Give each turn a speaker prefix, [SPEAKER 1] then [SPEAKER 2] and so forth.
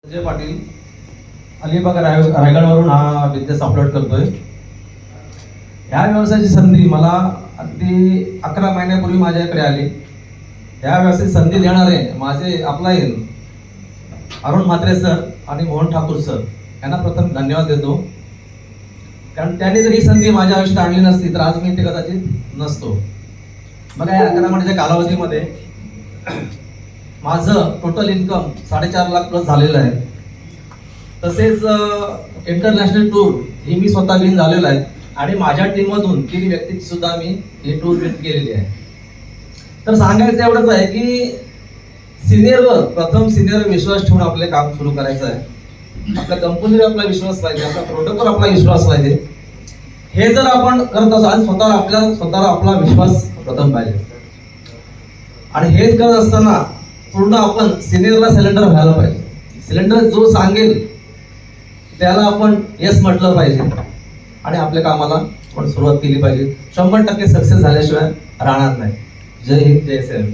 [SPEAKER 1] अजय पाटील अलिबाग रायगडवरून हा business upload करतोय. ह्या व्यवसायाची संधी मला अगदी 11 महिन्यापूर्वी माझ्याकडे आली. ह्या व्यवसायाची संधी देणारे माझे अपलाईन अरुण म्हात्रे सर आणि मोहन ठाकूर सर यांना प्रथम धन्यवाद देतो. कारण त्यांनी जर ही संधी माझ्या आयुष्यात आणली नसती तर आज मी ते कदाचित नसतो. मला या 11 महिन्याच्या कालावधीमध्ये माझं टोटल इन्कम 4.5 लाख प्लस झालेलं आहे. तसेच इंटरनॅशनल टूर ही मी स्वतः विन झालेलो आहे आणि माझ्या टीममधून 3 व्यक्तीची सुद्धा मी ही टूर विन केलेली आहे. तर सांगायचं एवढंच आहे की प्रथम सिनियरवर विश्वास ठेवून आपले काम सुरू करायचं आहे. आपल्या कंपनीवर आपला विश्वास पाहिजे, आपल्या प्रोडक्टवर आपला विश्वास पाहिजे. हे जर आपण करत असाल स्वतःला आपला विश्वास प्रथम पाहिजे. आणि हेच करत असताना पूर्ण आपण सिनियरला सिलेंडर व्हायला पाहिजे. सिलेंडर जो सांगेल त्याला आपण येस म्हटलं पाहिजे आणि आपल्या कामाला आपण सुरुवात केली पाहिजे. 100% सक्सेस झाल्याशिवाय राहणार नाही. जय हिंद, जय सेल्फ.